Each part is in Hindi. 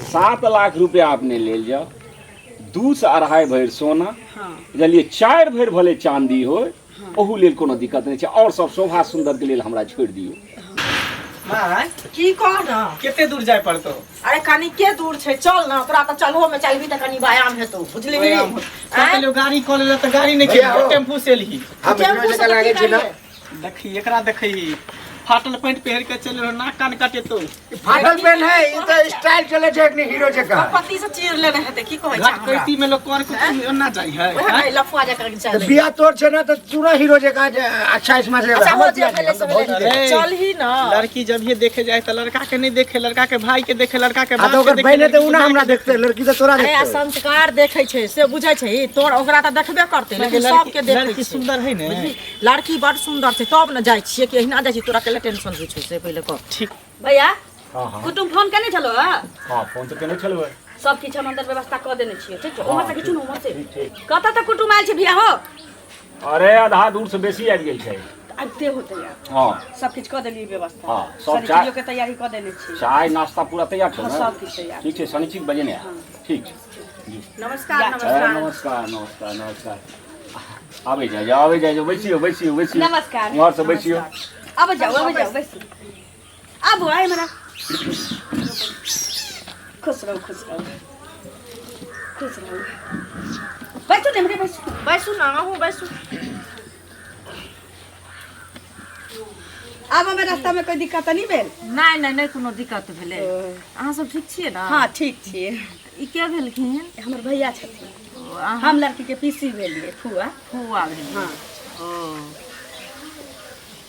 7 लाख रुपया आपने ले जाओ, 2 से 2.5 भर सोना, बुझलिए 4 भर भले चांदी हो, ओहू लेल कोनो दिक्कत नहीं है। और सब शोभा सुंदर के लिए हमरा छोड़ दियो। की कह ना केते दूर जाय पड़तो? अरे कनी के दूर छे, चल ना, तोरा त चलहो में चलबी त कनी व्यायाम हेतौ, बुझली? चलो गाड़ी कॉल ले त गाड़ी नहीं के टेम्पू से ली। हम टेम्पू से लागे छी ना। देखी एकरा देखी फाटल पैंट पहन के चल रहो, नाक कान काटे तो फाटल पैंट है, ये तो स्टाइल चले छे एकनी हीरो जका। पति से चीर लेने हेते, की कहै घाट कैती में लोग कोन के ना जाई है। ओए लफुआ जका के चल। बिया तोर छे ना तो पूरा हीरो जका 28 मास अच्छा हो जे पहले सब चल ही ना। लड़की जब ये देखे जाए त लड़का के नहीं देखे, लड़का के भाई के देखे, लड़का के बाप तो के ओकर बहने तो उना हमरा देखते, लड़की तो तोरा देखते। देखते। संस्कार देखे छे से बुझै छे, तोर ओकरा त देखबे करते, लेकिन सब के देखे। लड़की सुंदर है ने, लड़की बड़ सुंदर छे, तब न जाय छिए कि एहिना जाय छी, तोरा के टेंशन होय छे से पहले कह। ठीक भैया हाँ कुटुम फोन केने छलो? हाँ फोन तो केने छलबे, सब किछ हम अंदर व्यवस्था कर देने छियै, ठीक छै? ओमा से किछु उमर से कत तक कुटुम आयल छै भैया हो? अरे आधा दूर से बेसी आबि गेल छै। आते होते यार, हाँ सब किछ कर देलिए व्यवस्था। हाँ, सब सारी चाय- चीजों के तैयारी कर देने छियै। चाय नाश्ता पूरा तैयार छै हाँ, ना? सब किछ तैयार। ठीक छै, शनिचर बजे ने ठीक छै। नमस्कार अरे, नमस्कार नमस्कार नमस्कार नमस्कार। आबे जाओ, बैसियो। नमस्कार। वहाँ से बैसियो। अब जाओ बैसो। अब आए मेरा खुश रहो। बैठो ने, मेरे बैसो ना, हूँ बैसो। अब हमें रास्ता में कोई दिक्कत नहीं भेल? नहीं कोनो दिक्कत भेले। अहाँ सब ठीक छिए ना? हाँ ठीक छिए। ई के भेलखिन? हमर भैया छथिन, हम लड़की के पीसी भेलिए, फुआ भेल। हाँ। ओ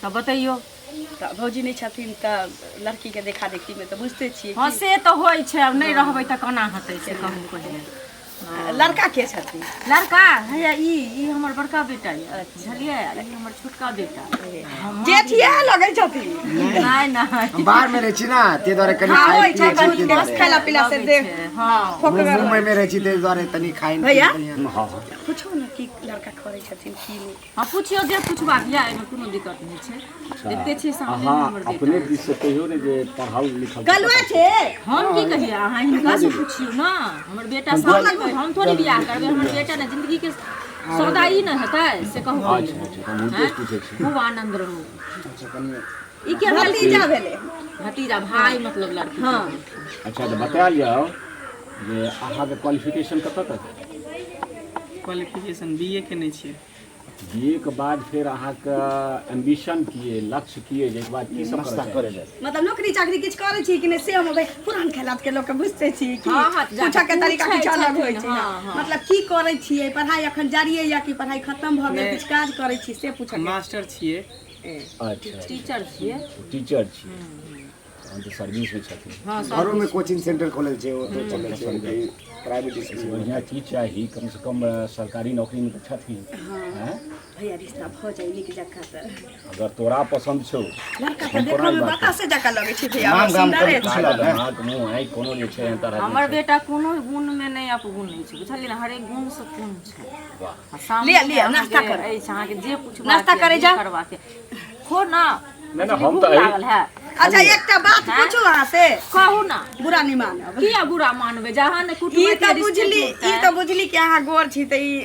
तब बताइयो। तो भौजी नहीं छथिन तो लड़की के देखा देखी में तो बुझते छिए। हाँ से तो होय छै, अब नहीं रहबै त कोना हेतै से कहू पहिले। लड़का के छथिन? लड़का है ई हमर बड़का बेटा है, बुझलिए? ई हमर छोटका बेटा जेठिया लगै छथिन। नहीं बाहर में रहै छी ना, ते द्वारे कनी हाँ खाइ होय छै, पियै छी, कनी बस खाइला पीला से देख। हाँ मुंबई में रहै छी ते द्वारे तनी खाइ भैया? हाँ पूछो ना कि लड़का करे छथिन की नहीं। हाँ पूछियो, जे पूछबाक या एमे कोनो दिक्कत नहीं छै। देखते छी सामने हाँ हमर बेटा। अपने दिस से कहियो ने जे पढ़ाओ लिखाओ। गलुआ छे? हम की कहिए, अहाँ हिनका से पूछियो ना। हमर बेटा सब हम थोड़ी बियाह करबे, हमर बेटा ने जिंदगी के सौदा ई न हेतै से कहू। हम पूछे छी। खूब आनंद रहू। ई के भतीजा भेले? भतीजा भाई मतलब लड़की। हाँ अच्छा तो बता जाओ जे अहाँ के क्वालिफिकेशन कत तक? क्वालिफिकेशन बीए के नहीं छिए। बीए के बाद फिर अहाँ के एम्बिशन किए, लक्ष्य किए, जे बाद की सब करे जाए? मतलब नौकरी चाकरी किछ करे छी कि नहीं से हम पुरान खेलात के लोग के बुझते छी कि हाँ, हाँ, पूछा के तरीका पूछै किछ अलग होय छथिन, छै। हाँ, हाँ। मतलब की करे छिए, पढ़ाई अखन जारी है या कि पढ़ाई खत्म भ गेल, किछ काज करे छी से पूछा के। मास्टर छिए। अच्छा टीचर छिए। टीचर छी, हम तो सर्विस में छथिन। हाँ घरों में कोचिंग सेंटर खोलल छै, ओ तो चलै छै प्राइवेट स्कूल। बढ़िया चीज चाहिए, कम से कम सरकारी नौकरी में तो छथिन। हैं? भैया रिश्ता भ जाई निक जका त। अगर तोरा पसंद छौ लड़का के देखो में बतासे जका लगे छै भैया, नाम गाम सुंदर है। नाक मुंह है कोनो जे छै तरह। हमर बेटा कोनो गुण में नहीं अपगुण नहीं छै, बुझलिए ना? हर एक गुण से पूर्ण छै। वाह। ले नाश्ता कर। अहाँ के जे पूछबा नाश्ता करे जा। करबा के खो ना। नहीं हम तो लागल है। अच्छा एकटा बात पूछू अहाँ से, कहू ना। बुरा नहीं मानब। किया बुरा मानबे? जहाँ ने कुटुम ई तो बुझली कि अहाँ गोर छी त ई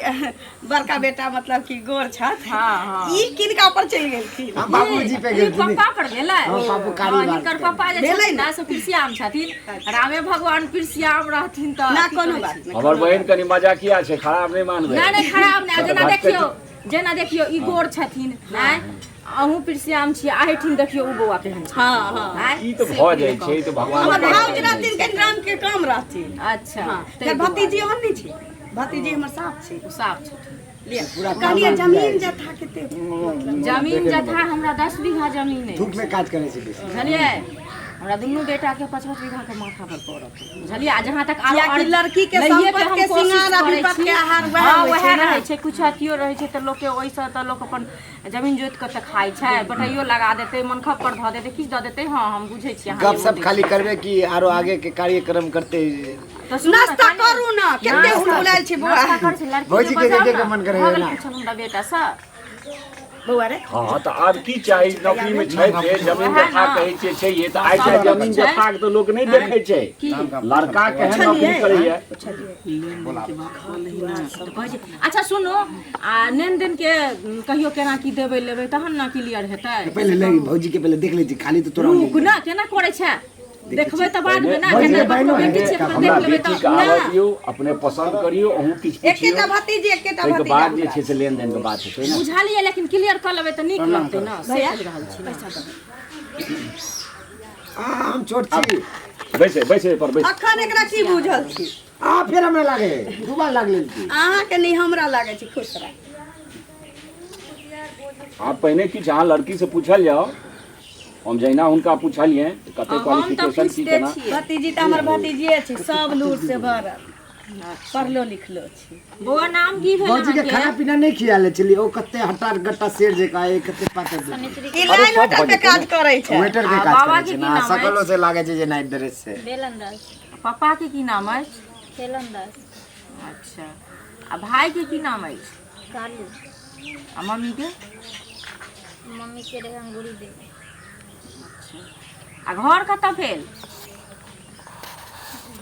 बड़का बेटा मतलब कि गोर छथ। हाँ। ई किनका पर चलि गेलखिन? हम बाबूजी पे गेल छी। पापा पर गेलै। पापू काली बात हिनकर पापा जे भेलै छथिन ना। ना से पिरसियाम छथिन। रामे भगवान पिरसियाम रहथिन त ना की कोनो कहै बात छी? नहीं। हमर बहन कनी मजाकिया छै, खराब नहीं मानबे। नहीं खराब नहीं। जेना देखियो ई गोर छथिन, हैं? अहूँ पिरसियाम छी, आहिठिन देखियो उ बौआ केहन छै। हाँ। हैं? ई तो भ जाय छै, ई तो भगवान हमर के भाउज रहथिन कनि राम के काम रहथिन। अच्छा फिर भतीजी हम नहीं छी, भतीजी हमर साथ छी। साफ छथिन। लिया कहलिए जमीन जथा केते जमीन जथा हमरा 10 बीघा जमीन है, धूप में काज करे छै बेसी। बुझलिए? हमरा दुनू बेटा के 50 बीघा के माथा पर पड़त, बुझलिए? आ जहाँ तक किया कि लड़की के संपत्ति के सिंगार आ विपत के आहार वह रहे छै। कुछ अथियो रहे छै त लोग के ओइसा त लोग अपन जमीन जोत के त खाइ छै, बटाइयो लगा देते, मनखब पर ध देते, किछ द देते। हां हम बुझै छी। गप सब खाली करबे कि आरो आगे के कार्यक्रम करते? नाश्ता करू ना, केते हुलहुलाल छी बुआ। नाश्ता कर छै लड़की भौजी के देखे के मन करे है ना। हमरा बेटा सा बौआ रे हाँ तो आब की चाही नौकरी में छै जे जमीन जथा कहै छै छैहे तऽ आइ काल्हि जमीन जथा के तो लोग नहीं देखे छै लड़का केहन नौकरी करैया अच्छा सुनो आ लेन देन के कहियो केना की देबै लेबै तहन ना क्लियर हेतै पहले ले भौजी के पहले देख लै छी खाली तो तोरा रुक ना केना करै छै देखबै तऽ बाद में ना केना बेटी छै तऽ देख लेबै बेटी तऽ के आबऽ दियौ अपने पसंद करियो अहूँ किछ एकेटा पुछियो भतीजी एकेटा ताहि के भतीजा बाद जे छै से लेन देन के बात हेतै ना बुझलियै लेकिन क्लियर कर लेबै तऽ नीक लगतै ना से कहि रहल छी हम छोट छी बैसे पर बैस अखन एकरा की बुझल छी फेर हमरा लागे दू बार लागले छी अहाँ के नहीं हमरा लागे छी खुश रह आप पहले किछ अहाँ लड़की से पूछल जाओ हम जहिना हुनका पूछलिए कते क्वालिफिकेशन की केना भतीजी तऽ हमर भतीजिए छै सब लूर से भरल पढ़लो लिखलो छी बौआ नाम की भेल भौजी के खाना पीना नहीं खियाले चली ओ कते हट्टा गट्टा शेर जका ए कते पाते ई लाइन होटल पे काज करै छै वेटर के काज करे छै ना सकलो से लागे छै जे नाइट ड्रेस से बेलनदास पापा के की नाम अछि खेलनदास अच्छा आ भाई के की नाम अछि कालू आ मम्मी के मम्मी के रहे अंगूरी दे आ घर कतऽ भेल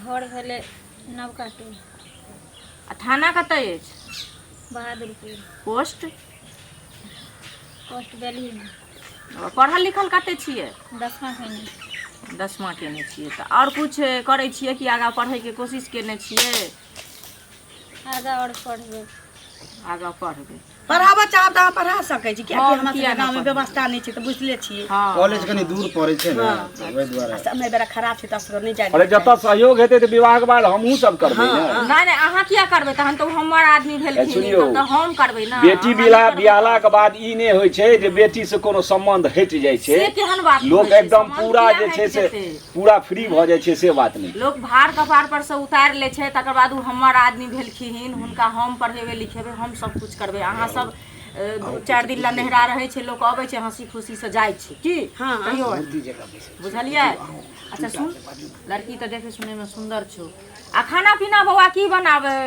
घर भेले नवकाटी आ थाना कतऽ अछि बहादुरपुर पोस्ट पोस्ट बेली पढ़ल लिखल कते छियै 10वां केने 10वां केने छियै तऽ आओर कुछ करै छियै कि आगाँ पढ़ैके कोशिश केने छियै आगा और पढ़बे आगाँ पढ़बै पढ़ाबऽ चाहब तऽ अहाँ पढ़ा सकै छी कियाकि हम हमरा किया सबके ना गाँव में पढ़बै? व्यवस्था नहीं छै तऽ बुझले छियै हाँ कॉलेज कनी दूर पड़े छै ना ओइ द्वारा समय बेरा खराब छै तऽ असगर नहीं जाय अरे जतऽ सहयोग हेतै तऽ विवाह के बाद हमहूँ सब करबै ना नहीं नहीं अहाँ किया करबै तहन तऽ हमर आदमी भेलखिन सुनियौ, तऽ हम करबै ना बेटी बियाहला के बाद ई नहि होइ छै जे बेटी से कोनो संबंध हटि जाइ छै से केहन बात लोक होइ छै? एकदम सम्मान पूरा किया जे छै हटि से जेतै? पूरा फ्री भऽ जाइ छै से बात नहि लोक भार कपार पर से उतारि लै छै तकर बाद उ हमर आदमी भेलखिन हुनका हम पढ़ेबै लिखेबै हम सब कुछ करबै अहाँ सब 2-4 दिन ला नहिरा रहै छै लोक अबै छै हंसी खुशी से जाइ छै की हाँ। कहियो बुझलियै अच्छा सुन लड़की तऽ देखे सुने में सुंदर छौ आ खाना पीना बौआ की बनाबै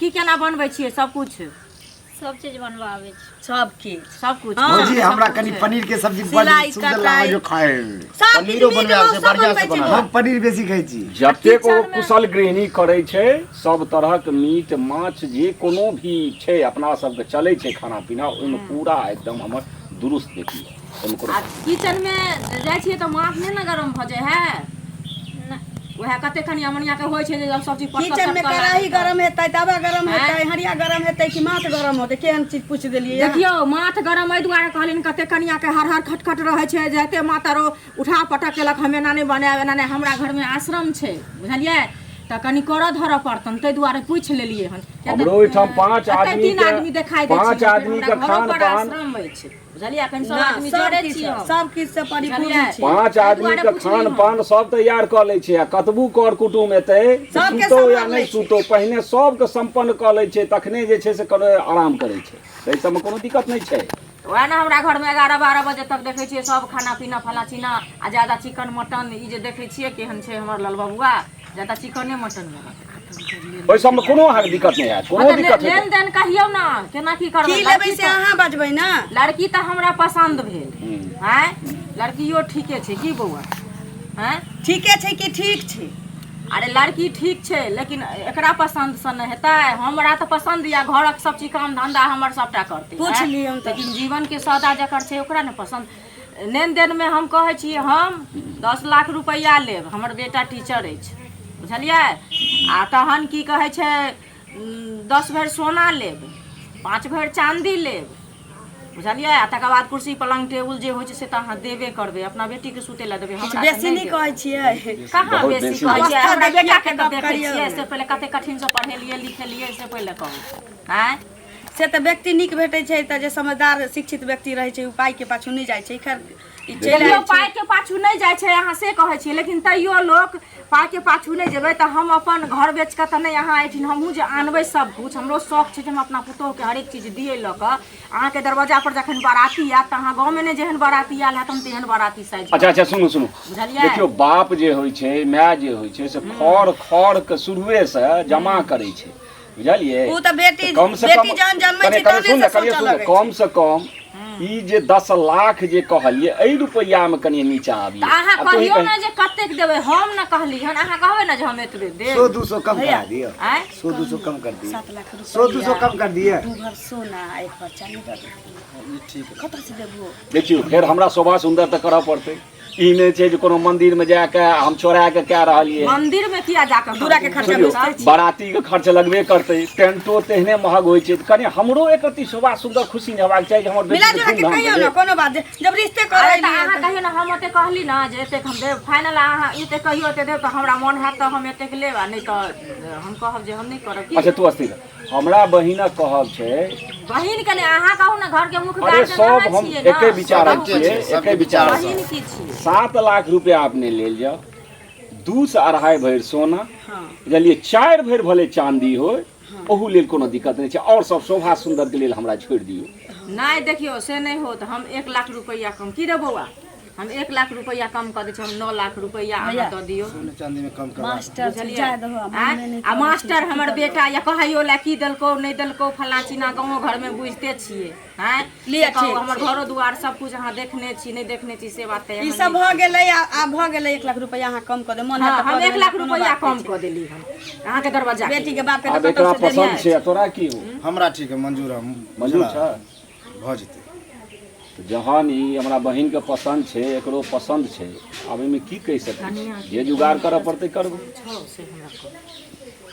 की केना बनबै छियै सब कुछ सब चीज बनवा आवे छै सब की सब कुछ भौजी हमरा कनी पनीर के सब्जी बड़ सिलाई, सुंदर कटाई। लागे जो खाए सब पनीरो किछ बनवे आवे सब बढ़िया से बनबै छै बना हम पनीर बेसी खाई छी जतेक ओ कुशल गृहिणी करै छै सब तरहक मीट माछ जे कोनो भी छै अपना सबके चलै छै खाना पीना ओहिमे पूरा एकदम हमर दुरुस्त देखिए ओहिमे कोनो आ किचन में जाइ छियै तऽ माथ नहीं ना गरम भऽ जाय है वह कते कनी अमनिया के होइ छै जे जब सब चीज पक किचन में कढ़ाई गरम हेतै तवा गरम हेतै हरिया गरम हेतै कि माथ गरम होतै केहन चीज पूछ देलियै देखियो माथ गरम एहि दुआरे कहलिन कते कनिया के हर हर खटखट रहे छै जते माता रो उठा पटक केलक हम एना नहीं बनाएब एना नहीं हमरा घर में आश्रम छै बुझलियै तऽ कनि करऽ धरऽ पड़तन ताहि दुआरे पूछि लेलियै हन हमरो ओहिठाम 5 आदमी तीन आदमी देखाई दै छै 5 आदमी के खान पान आश्रम अछि बुझलियै कनि सब आदमी जोड़े छियै सब किछ से परिपूर्ण छै 5 आदमी के खान पान सब तैयार कऽ लै छै आ कतबू कर कुटुम एतै सबके सुतो या सम्मान नहि लै छै। सुतो पहिने सबके संपन्न कऽ लै छै तखने जे छै से कोनो आराम करै छै एहि सबमे कोनो दिक्कत नहीं छै वएह ना हमरा घर में 11-12 बजे तक देखे छियै सब खाना पीना फला चीना आ ज्यादा चिकन मटन ई जे देखे छियै केहन छै हमर लाल बबुआ ज्यादा चिकने मटन ओहि सबमे कोनो अहाँके दिक्कत नहीं हैत कोनो दिक्कत लेन नहीं देन कहियौ ना केना की करबै की लेबै से अहाँ बजबै ना लड़की तऽ हमरा पसंद भेल हैं लड़कियो ठीके छै की बौआ हैं ठीके छै कि ठीक छै अरे लड़की ठीक छै लेकिन एकरा पसंद से नहीं हेतै हमरा तऽ पसंद या घरक सब चीज काम धंधा हमर सबटा करतै पूछ हैं? लियौ तऽ। लेकिन जीवन के सौदा जकर छै ओकरा ने पसंद लेन देन में हम कहै छी हम 10 लाख रुपैया लेब हमर बेटा टीचर अछि बुझलियै आ तहन की कहै छै 10 भरि सोना लेब 5 भरि चांदी लेब बुझलियै आ तकर बाद कुर्सी पलंग टेबुल जे होइ छै से तऽ अहाँ देबे करबै अपना बेटी के सुते ला देबै हमरा बेसी नहीं कहै छियै कहाँ बहुत बेसी बेसी कहै छियै अवस्था हमरा देखिए बेटा के के गप देखै करियौ। छियै से पहिले कते कठिन से पढ़ेलियै लिखेलियै से पहिले कहू हैं से तऽ व्यक्ति नीक भेटै छै तऽ जे समझदार शिक्षित व्यक्ति रहै छै उ पाइ के पाछू नहीं जाइ छै खैर ई चलि देखियौ आयल पाइ छै के पाछू नहीं जाइ छै अहाँ से कहै छियै लेकिन तैयो लोक पाइ के पाछू नहीं जेबै तऽ हम अपन घर बेच कऽ तऽ नहीं अहाँ एठिन हमहूँ जे आनबै सब कुछ हमरो शौक छै जे हम अपना पुतोह के हरेक चीज दिए लऽ कऽ अहाँके दरवाजा पर जखन बाराती आयत तऽ अहाँ गाँव में नहीं जेहन बाराती आयल हैत हम तेहन बाराती साइज अच्छा सुनू बुझलियै? देखियो बाप जे होइ छै माय जे होइ छै से खड़ के शुरुए से जमा करै छै बुझलियै उ तऽ बेटी कम से बेटी कम जहन जन्मै छै कने तहने सुन से कनिए सोचऽ सुन लगै कम से कम ई जे 10 लाख जे कहलिए एहि रुपैया में कनी नीचा आबी अहाँ कहियो ना जे कतेक देबै हम ना कहली हन अहाँ कहबै ना जे हम एतबे देब 100-200 कम करा दियो। आय 100-200 कम कर दिए। 7 लाख रुपया 100-200 कम कर दिए। 2 भर सोना एक भर चांदी दे दे। ठीक है कतऽ से देबो? देखियो फिर हमरा शोभा सुंदर तऽ करऽ पड़तै। ई नहि छै जे कोनो मंदिर में जाके हम चोरा के कह रहलिए। मंदिर में किया जाकर दूरा के खर्चा बेचते छी। बाराती के खर्च लगबे करतै, टेंटो तेहने महग होइ छै, कनी हमरो एक रति शोभा सुंदर खुशी ने हेबाक चाही जे हमर मिला बेटी जुला के कहियो ना कोनो बात जब रिश्ते अरे करे तऽ अहाँ कहियो ना हम ओते कहली ना जे एतेक हम देब फाइनल अहाँ एते कहियो एते देब तऽ हमरा मन हैत तऽ हम एतेक लेब आ नहीं तऽ हम कहब जे हम नहीं करब की। अच्छा तू अस्थिर हमरा बहिनक कहब छै बहिन कने अहाँ कहू ना घर के मुख्य अरे गार्जियन सब अहाँ हम छियै ना। एके विचारक छियै, एके विचारक। बहिन की छियै? 7 लाख रुपया अपने लेल जाओ, 2 से 2.5 भरि सोना, बुझलिए 4 भरि भले चांदी हो, ओहू लेल कोनो दिक्कत नहीं छै। और सब शोभा सुंदर के लेल हमरा छोड़ दियो। नहीं देखियो से नहीं हो तो हम 1 लाख रुपया कम की रे बौआ, हम 1 लाख रुपया कम कर दे छी, हम 9 लाख रुपया अहाँ दऽ दियो। चांदी में कम कर। मास्टर बुझलियै? जा दहो आ मास्टर हमर बेटा या कहियो ला की देलको नहीं देलको फला चिना गाँव घर में बुझते छियै हैं लिअ कहू, ठीक हमर घरो दुआर सब कुछ अहाँ देखने छी नहीं देखने छी से बात ई सब भ गेलै आ भ गेलै 1 लाख रुपया अहाँ कम कर दे मन है हम 1 लाख रुपया कम कर देली हम अहाँ के दरवाजा के। बेटी के बाप के आब तो एकरा कतौ से पसंद देलियै। छै, तोरा की हो? हमरा ठीक है, मंजूर है। मंजूर छै? भ जेतै। तो जहन ई हमरा बहिन के पसंद छै, एकरो पसंद छै, आब एहिमे की कहि सकै छी? जे जुगाड़ करऽ पड़तै करबो।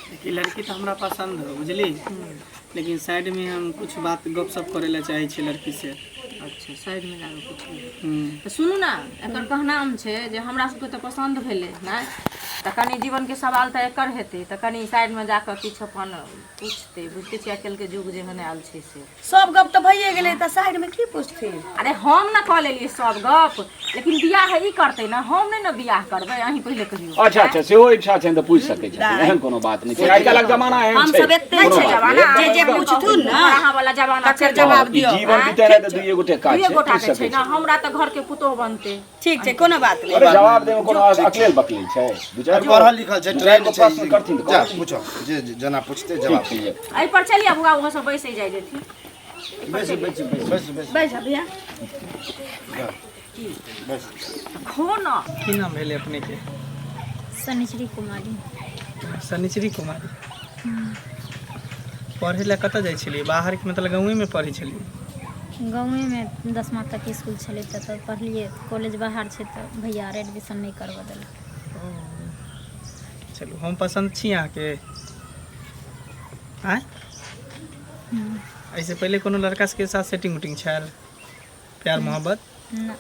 देखिए लड़की तो हमरा पसंद हो बुझली, लेकिन साइड में हम कुछ बात गपशप करे ला चाहे छी लड़की से। अच्छा साइड में लागल कुछ तो सुनू ना एकर कहनाम छै जे हमरा सबके तो पसंद भेलै ना तऽ कनी जीवन के सवाल तऽ एकर हेतै तऽ कनी साइड में जाकर किछु अपन पूछते बुझते छी आजकल के युग जेहन आयल छै से सब गप तो भइए गेलै त साइड में की पूछथिन? अरे हम ना कह लेलिए सब गप, लेकिन बियाह ई करते ना, हम नहीं ना बियाह करबै, अहीं पहले कहियो। अच्छा अच्छा सेहो इच्छा छै तऽ पूछि सकै छै, एहन कोनो बात नहीं छै। आजकलक जमाना एहन हम छै। सब एते छै जमाना जे पूछथुन ना अहाँ वाला जमाना तकर जवाब ई दियो। जीवन बीते रहे तऽ दुइए गोटे काज दुइए छै, गोटा पूछि के सकै छै ना, छै। हमरा तऽ घर के पुतोह बनते। ठीक छै कोनो बात नहीं। अरे जवाब देमे कोनो अकेले बकलेल छै? दू चारि गो- पढ़ल लिखल छै, दू चारि ट्रेन गो छै। प्रश्न करथिन तऽ जा करथिन। पूछो जे जना पूछते जवाब ठीक दिए। छै। एहि पर चलिए बुआ वो सब बैसे जाय जेथिन। बस बस बैठ जा भैया। बस। खो ना की नाम भेले अपने के? शनिश्री कुमारी। शनिश्री कुमारी। पढ़े ला कतऽ जाइ छलियै? बाहर के मतलब गाँवे में पढ़ै छलियै? गाँवे में 10वीं तक स्कूल छलै तऽ पढ़लियै, कॉलेज बाहर छै तऽ भैया एडमिशन नहीं करवा देलक। चलू हम पसंद छी अहाँके? आँय ऐसे पहले कोनो लड़का के साथ सेटिंग उटिंग छल, प्यार मोहब्बत? ना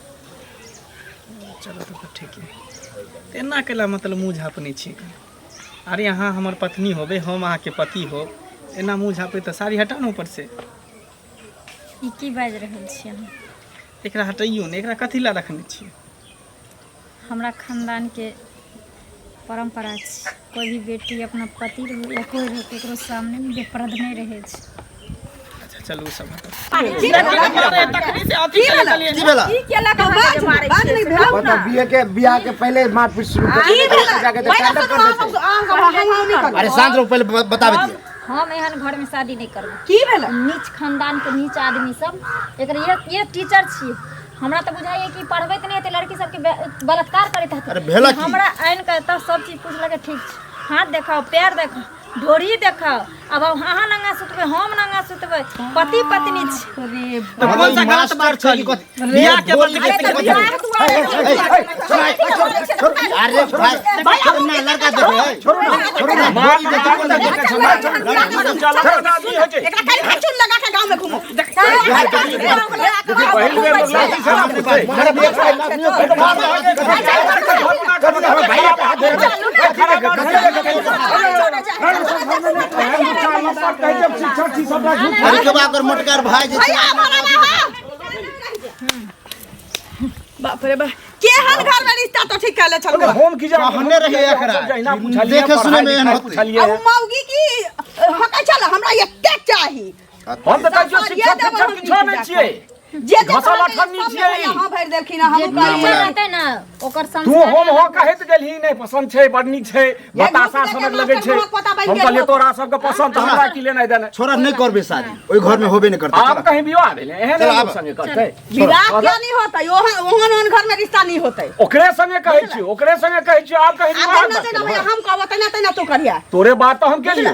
चलो तो ठीक है। एना केला मतलब मुँह झाँपने छी? अरे अहाँ हमर पत्नी होबे, हम अहाँके पति हो, एना मुँह झाँपे तऽ साड़ी हटा ने ऊपर से। ई की बाजि रहल छियै अहाँ? एकरा हटाइयो ने, एकरा कथी ला रखने छियै? हमरा खानदान के परंपरा छै, कोई भी बेटी अपना पति रहो या कोई रहो केकरो सामने में बेपर्द नहीं रहे छै। अच्छा चलू सब हटाओ। की भेला? ई केला का बात मारै बात नहीं भेल बता बियाह के पहले मारपीट शुरू कर देते, जाके तो stand up कर देते। अरे शांत रहो, पहले बताबे दिए। हम एहन घर में शादी नहीं करब। की भेला? नीच खानदान के नीच आदमी सब एकर ये टीचर छियै। हमरा तो बुझाइए कि पढ़बैत नहीं हेतै, लड़की सबके बलात्कार करैत हेतै। अरे भेला की? हमरा आइन के तऽ सब चीज पूछलक ठीक छै, हाथ देखाओ, पैर देखाओ, ढोरी देखाओ। अब अहाँ नंगा सुतबै, हम नंगा सुतबै, पति पत्नी छै। तो कौन सा गलत बात छली? बियाह के बदले अरे भाई छोड़ना, लड़का देखे छोड़ना एकरा काहे चुन लगा के गांव में घुमो? पहिल बेर लोग लाठी से मार देते। अरे के बाकर मोटकार भाई जे बाप रे बाप केहन घर में रिश्ता तो ठीक कर ले चल गो। हम की जा कहने रहे एकरा देखे सुने में एहन होते। अब मौगी की हका चल हमरा ये टेक चाही। हम तऽ कहै छियै शिक्षा शिक्षा किछो नहि छियै। जे घसल अठन्नी छियै हां भरि देलखिन हम जे टीचर रहते ना ओकर तू संस्कार हम हो कहैत गेलही नहीं पसंद छै बड़ नीक छै बतासा सनक लगै छै हम कहलिए तोरा सबके पसंद त हमरा की लेनाइ देनाइ छोरा नहीं करबे शादी ओई घर में होबे नहीं करता आप कहीं विवाह भेले एहन लोग संगे करतै विवाह क्या नहीं होता ओहन घर में रिश्ता नहीं होता ओकरे संगे कहै छी आप कहीं विवाह हम कहबो तना तू करिया तोरे बात तो हम केलियो